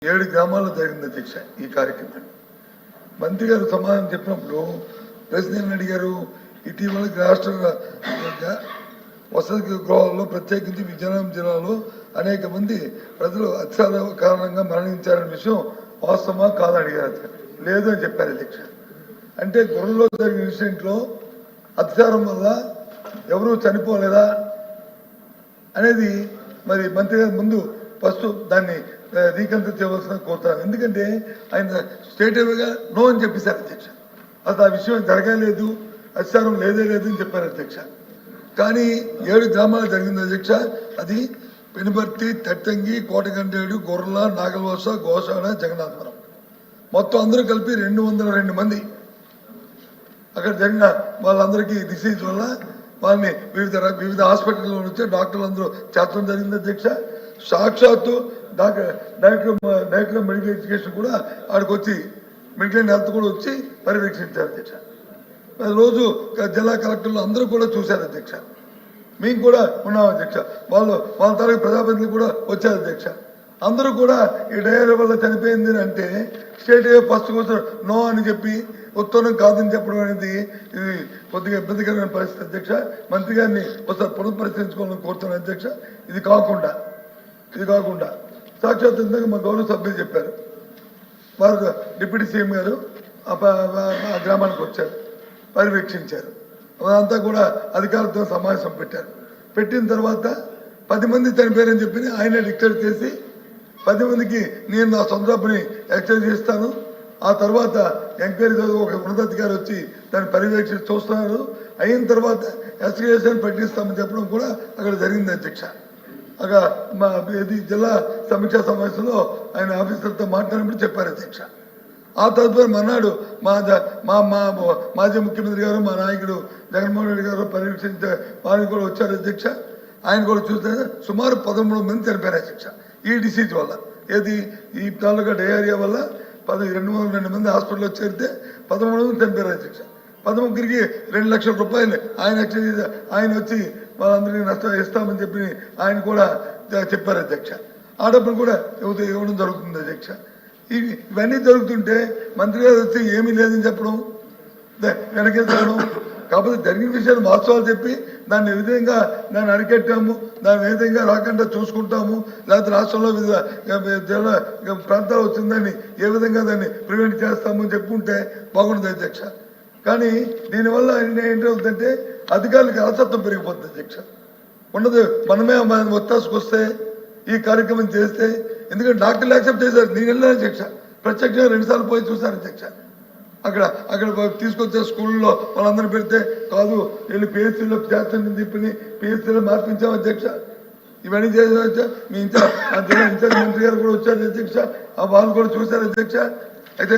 7 గ్రామాల్లో జరిగింది అధ్యక్ష ఈ కార్యక్రమాన్ని. మంత్రి గారు సమాధానం చెప్పినప్పుడు ప్రెసిడెంట్ అడిగారు, ఇటీవల రాష్ట్ర వసతి గృహాల్లో ప్రత్యేకించి విజయనగరం జిల్లాలో అనేక మంది ప్రజలు అత్యాచార కారణంగా మరణించారనే విషయం వాస్తవమా కాదని అడిగారు. లేదు అని చెప్పారు అధ్యక్ష. అంటే గృహంలో జరిగిన ఇన్సిడెంట్లో అత్యాచారం వల్ల ఎవరూ చనిపోలేదా అనేది మరి మంత్రి గారి ముందు ఫస్ట్ దాన్ని రీకన్సిడర్ చేయవలసిన కోరుతాను. ఎందుకంటే ఆయన స్టేట్ హైవేగా నో అని చెప్పేశారు అధ్యక్ష. అసలు ఆ విషయం జరగలేదు, అత్యాచారం లేదే లేదు అని చెప్పారు అధ్యక్ష. కానీ 7 గ్రామాలు జరిగింది అధ్యక్ష. అది పెనుబర్తి, తట్టంగి, కోటగండేడు, గొర్రెల, నాగలవలస, గోసాడ, జగన్నాథపురం, మొత్తం అందరూ కలిపి 202 మంది అక్కడ జరిగిన వాళ్ళందరికీ డిసీజ్ వల్ల వాళ్ళని వివిధ హాస్పిటల్లో వచ్చి డాక్టర్లు అందరూ చేర్చడం జరిగింది అధ్యక్ష. సాక్షాత్తు డైరెక్టర్ మెడికల్ ఎడ్యుకేషన్ కూడా ఆడికి వచ్చి మెడికల్ హెల్త్ కూడా వచ్చి పర్యవేక్షించారు అధ్యక్ష. రోజు జిల్లా కలెక్టర్లు అందరూ కూడా చూశారు అధ్యక్ష. మేము కూడా ఉన్నాం అధ్యక్ష. వాళ్ళ తరగతి ప్రజాప్రతినిధులు కూడా వచ్చారు అధ్యక్ష. అందరూ కూడా ఈ డయేరియా వల్ల చనిపోయింది అంటే స్టేట్ ఫస్ట్ కోసం నో అని చెప్పి ఉత్తరం కాదని చెప్పడం అనేది ఇది కొద్దిగా ఇబ్బందికరమైన పరిస్థితి అధ్యక్ష. మంత్రి గారిని ఒకసారి పునఃపరిశీలించుకోవాలని కోరుతున్నాను అధ్యక్ష. ఇది కాకుండా సాక్షాత్ ఇందాక మా గౌరవ సభ్యులు చెప్పారు, వారు డిప్యూటీ సీఎం గారు ఆ గ్రామానికి వచ్చారు, పర్యవేక్షించారు. అదంతా కూడా అధికారులతో సమావేశం పెట్టిన తర్వాత 10 మంది చనిపోయారని చెప్పి ఆయన డిక్లేర్ చేసి 10 మందికి నేను నా సొంత డబ్బుని ఎక్స్చేంజ్ చేస్తాను, ఆ తర్వాత ఎంక్వైరీ ఒక ఉన్నతాధికారి వచ్చి దాన్ని పర్యవేక్షించి చూస్తున్నారు, అయిన తర్వాత ఎస్టిగేషన్ పెట్టిస్తామని చెప్పడం కూడా అక్కడ జరిగింది అధ్యక్ష. అక్కడ మా జిల్లా సమీక్షా సమావేశంలో ఆయన ఆఫీసర్తో మాట్లాడినప్పుడు చెప్పారు అధ్యక్ష. ఆ తదుపరి మన్నాడు మాజీ ముఖ్యమంత్రి గారు, మా నాయకుడు జగన్మోహన్ రెడ్డి గారు పర్యవేక్షించే వారికి కూడా వచ్చారు అధ్యక్ష. ఆయన కూడా చూస్తే సుమారు 13 మంది చనిపోయారు అధ్యక్ష ఈ డిసీజ్ వల్ల. ఈ తాలూకా డయేరియా వల్ల 202 మంది హాస్పిటల్లో చేరితే 13 మంది చనిపోయారు అధ్యక్ష. 13కి 2 లక్షల రూపాయలు ఆయన వచ్చి వాళ్ళందరికీ నష్టం ఇస్తామని చెప్పి ఆయన కూడా చెప్పారు అధ్యక్ష. ఆ డబ్బులు కూడా ఇవ్వడం జరుగుతుంది అధ్యక్ష. ఇవన్నీ జరుగుతుంటే మంత్రి గారు వచ్చి ఏమీ లేదని చెప్పడం, వెనకేసడం. కాకపోతే జరిగిన విషయాలు వాస్తవాలు చెప్పి దాన్ని విధంగా అరికట్టాము, దాన్ని విధంగా రాకుండా చూసుకుంటాము, లేకపోతే రాష్ట్రంలో వివిధ జిల్లా ప్రాంతాలు వచ్చిందని ఏ విధంగా దాన్ని ప్రివెంట్ చేస్తామని చెప్పుకుంటే బాగుంటుంది అధ్యక్ష. కానీ దీనివల్ల ఏంటవుతుందంటే అధికారులకు అలసత్వం పెరిగిపోతుంది అధ్యక్ష. ఉండదు మనమే ఒత్తాసుకు వస్తే ఈ కార్యక్రమం చేస్తే, ఎందుకంటే డాక్టర్లు యాక్సెప్ట్ చేశారు. నేను వెళ్ళాను అధ్యక్ష, ప్రత్యక్షంగా 2 సార్లు పోయి చూశాను అధ్యక్ష. అక్కడ తీసుకొచ్చే స్కూల్లో వాళ్ళందరూ పెడితే కాదు వీళ్ళు పిహెచ్సీలో చేస్తానని చెప్పి పిహెచ్సీలో మార్పించాం అధ్యక్ష. ఇవన్నీ చేసా మీ ఇన్ఛార్జ్ మంత్రి గారు కూడా వచ్చారు అధ్యక్ష, వాళ్ళు కూడా చూశారు అధ్యక్ష. అయితే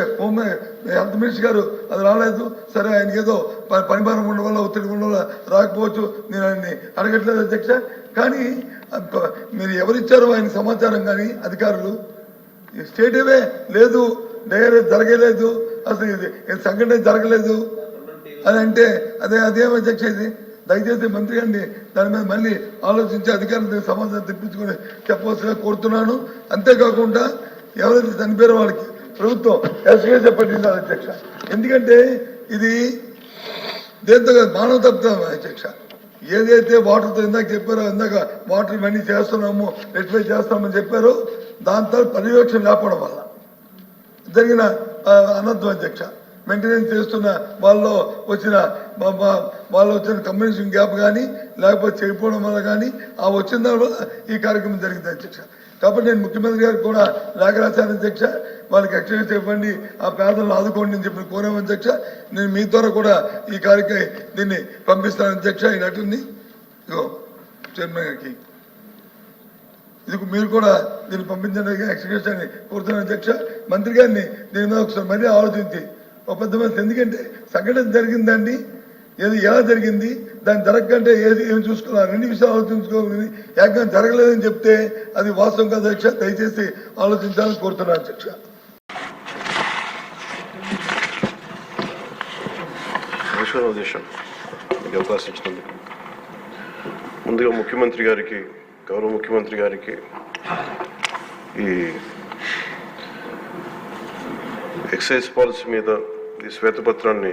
హెల్త్ మినిస్టర్ గారు అది రాలేదు, సరే ఆయనకి ఏదో పనిభారం ఉండడం వల్ల ఒత్తిడి ఉండడం వల్ల రాకపోవచ్చు, నేను ఆయన్ని అడగట్లేదు అధ్యక్ష. కానీ మీరు ఎవరిచ్చారో ఆయన సమాచారం కానీ అధికారులు స్టేట్ హైవే లేదు, డయేరియా జరగలేదు, అసలు ఇది సంఘటన జరగలేదు అని అంటే అదేమో అధ్యక్ష. ఇది దయచేసి మంత్రి గారిని దాని మీద మళ్ళీ ఆలోచించి అధికారులు సమాచారం తెప్పించుకొని చెప్పవలసిగా కోరుతున్నాను. అంతేకాకుండా ఎవరైతే చనిపోయారో వాళ్ళకి ప్రభుత్వం ఎస్కేషన్ పట్టించాలి అధ్యక్ష. ఎందుకంటే ఇది దేంతో మానవ తప్పుతాం అధ్యక్ష. ఏదైతే వాటర్తో ఇందాక చెప్పారో, ఇందాక వాటర్ ఇవన్నీ చేస్తున్నాము, రెక్టిఫై చేస్తామని చెప్పారో, దాంతో పర్యవేక్షణ లేకపోవడం వల్ల జరిగిన అనర్థం అధ్యక్ష. మెయింటెనెన్స్ చేస్తున్న వాళ్ళు వచ్చిన కమ్యూనికేషన్ గ్యాప్ కానీ లేకపోతే చేయకపోవడం వల్ల కానీ ఆ వచ్చిన దానివల్ల ఈ కార్యక్రమం జరిగింది అధ్యక్ష. కాబట్టి నేను ముఖ్యమంత్రి గారికి కూడా లేఖ రాశాను అధ్యక్ష, వాళ్ళకి ఎక్స్చేంజ్ ఇవ్వండి, ఆ పేదలను ఆదుకోండి అని చెప్పి కోరాము అధ్యక్ష. నేను మీ ద్వారా కూడా ఈ కార్యక్రమం దీన్ని పంపిస్తాను అధ్యక్ష. ఈ నటుంది ఇగో చైర్మన్ గారికి, ఇది మీరు కూడా దీన్ని పంపించడానికి ఎక్స్క్యూషన్ కోరుతున్నాను అధ్యక్ష. మంత్రి గారిని దీని మీద ఒకసారి మరీ ఆలోచించి ఒక పెద్ద మంది, ఎందుకంటే సంఘటన జరిగిందండి, ఎలా జరిగింది, దాని జరగకంటే ఏం చూసుకోవాలి, 2 విషయాలు ఆలోచించుకోవాలని. ఏకంగా జరగలేదని చెప్తే అది వాస్తవం కాదు అధ్యక్ష. దయచేసి ఆలోచించాలని కోరుతున్నాను అధ్యక్ష. అవకాశం ఇచ్చినందుకు ముందుగా గౌరవ ముఖ్యమంత్రి గారికి ఈ ఎక్సైజ్ పాలసీ మీద ఈ శ్వేతపత్రాన్ని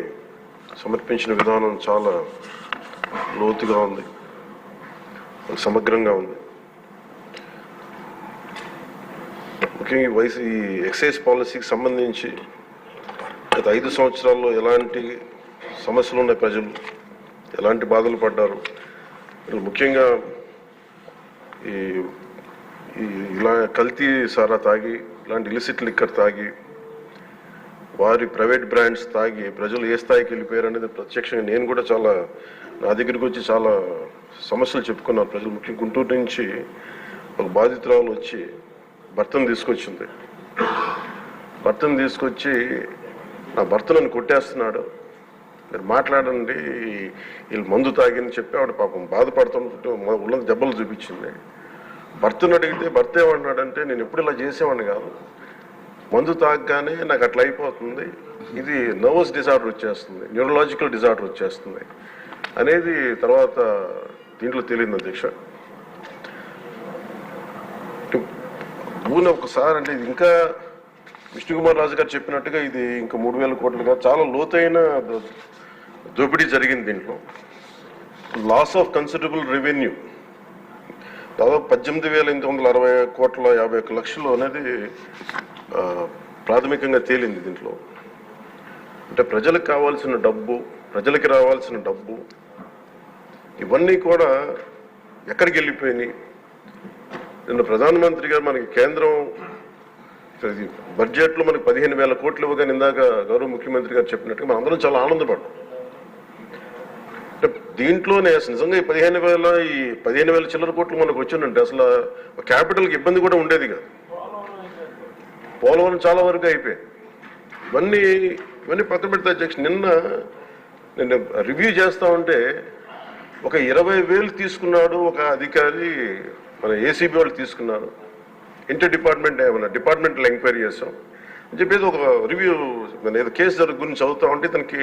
సమర్పించిన విధానం చాలా లోతుగా ఉంది, సమగ్రంగా ఉంది. ముఖ్యంగా ఈ ఎక్సైజ్ పాలసీకి సంబంధించి గత 5 సంవత్సరాల్లో ఎలాంటి సమస్యలు ఉన్నాయి, ప్రజలు ఎలాంటి బాధలు పడ్డారు, ముఖ్యంగా ఈ ఇలా కల్తీ సారా తాగి, ఇలాంటి ఇలిసిట్ లిక్కర్ తాగి, వారి ప్రైవేట్ బ్రాండ్స్ తాగి ప్రజలు ఏ స్థాయికి వెళ్ళిపోయారు అనేది ప్రత్యక్షంగా నేను కూడా చాలా నా దగ్గరికి వచ్చి చాలా సమస్యలు చెప్పుకున్నారు ప్రజలు. ముఖ్యంగా గుంటూరు నుంచి ఒక బాధితురాలు వచ్చి భర్తను తీసుకొచ్చింది. భర్తను తీసుకొచ్చి నా భర్త నన్ను కొట్టేస్తున్నాడు, మీరు మాట్లాడండి, వీళ్ళు మందు తాగిని చెప్పి ఆవిడ పాపం బాధపడుతుంటే ఉళ్ళ దెబ్బలు చూపించింది. భర్తను అడిగితే భర్త ఏమన్నాడంటే, నేను ఎప్పుడు ఇలా చేసేవాడిని కాదు, మందు తాగగానే నాకు అట్లా అయిపోతుంది, ఇది నర్వస్ డిజార్డర్ వచ్చేస్తుంది, న్యూరలాజికల్ డిజార్డర్ వచ్చేస్తుంది అనేది తర్వాత దీంట్లో తెలియదు అధ్యక్ష. భూని ఒకసారి అంటే ఇది ఇంకా విష్ణుకుమార్ రాజు గారు చెప్పినట్టుగా ఇది ఇంకా 3,000 కోట్లుగా చాలా లోతైన దోపిడీ జరిగింది. దీంట్లో లాస్ ఆఫ్ కన్సిడరబుల్ రెవెన్యూ దాదాపు 18,860 కోట్ల 51 లక్షలు అనేది ప్రాథమికంగా తేలింది. దీంట్లో అంటే ప్రజలకు కావాల్సిన డబ్బు, ప్రజలకి రావాల్సిన డబ్బు ఇవన్నీ కూడా ఎక్కడికి వెళ్ళిపోయినాయి. నిన్న ప్రధానమంత్రి గారు మనకి కేంద్రం బడ్జెట్లో మనకి 15,000 కోట్లు ఇవ్వగానే ఇందాక గౌరవ ముఖ్యమంత్రి గారు చెప్పినట్టుగా మనం అందరం చాలా ఆనందపడ్డాం. అంటే దీంట్లోనే నిజంగా ఈ 15,000 చిల్లర కోట్లు మనకు వచ్చిందంటే అసలు క్యాపిటల్కి ఇబ్బంది కూడా ఉండేది కాదు. పోలవరం చాలా వరకు అయిపోయాయి. ఇవన్నీ పక్కన పెడితే అధ్యక్ష, నిన్న రివ్యూ చేస్తా ఉంటే ఒక 20,000 తీసుకున్నాడు ఒక అధికారి, మన ఏసీబీ వాళ్ళు తీసుకున్నారు, ఇంటర్ డిపార్ట్మెంటల్ ఎంక్వైరీ చేస్తాం అని చెప్పేసి ఒక రివ్యూ ఏదో కేసు గురించి చదువుతా ఉంటే తనకి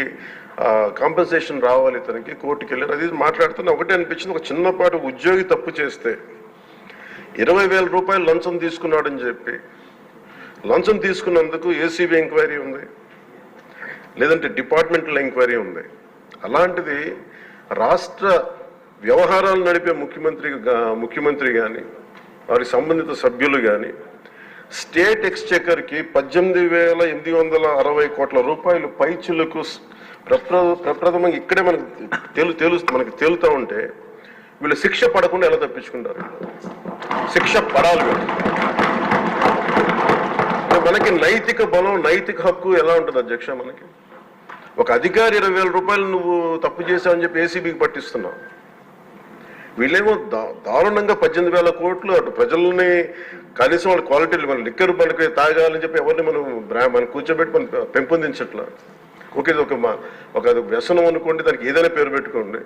కాంపెన్సేషన్ రావాలి, తనకి కోర్టుకి వెళ్ళారు. అది మాట్లాడుతున్నా ఒకటే అనిపించింది, ఒక చిన్నపాటి ఉద్యోగి తప్పు చేస్తే 20,000 రూపాయలు లంచం తీసుకున్నాడని చెప్పి లంచం తీసుకున్నందుకు ఏసీబీ ఎంక్వైరీ ఉంది, లేదంటే డిపార్ట్మెంటల్ ఎంక్వైరీ ఉంది. అలాంటిది రాష్ట్ర వ్యవహారాలు నడిపే ముఖ్యమంత్రి కానీ వారికి సంబంధిత సభ్యులు కానీ స్టేట్ ఎక్స్చెకర్కి 18,860 కోట్ల రూపాయలు పైచిలకు ప్రప్రథమంగా ఇక్కడే మనకి తేలుతూ ఉంటే వీళ్ళు శిక్ష పడకుండా ఎలా తప్పించుకుంటారు? శిక్ష పడాలి. మనకి నైతిక బలం, నైతిక హక్కు ఎలా ఉంటుంది అధ్యక్ష? మనకి ఒక అధికారి 20,000 రూపాయలు నువ్వు తప్పు చేసావని చెప్పి ఏసీబీకి పట్టిస్తున్నావు. వీళ్ళేమో దారుణంగా 18,000 కోట్లు అటు ప్రజల్ని కనీసం వాళ్ళ క్వాలిటీలు మన లిక్కర్ మనకి తాగాలని చెప్పి ఎవరిని మనం కూర్చోబెట్టి మనం పెంపొందించట్లా. ఓకే, ఒక వ్యసనం అనుకోండి, దానికి ఏదైనా పేరు పెట్టుకోండి.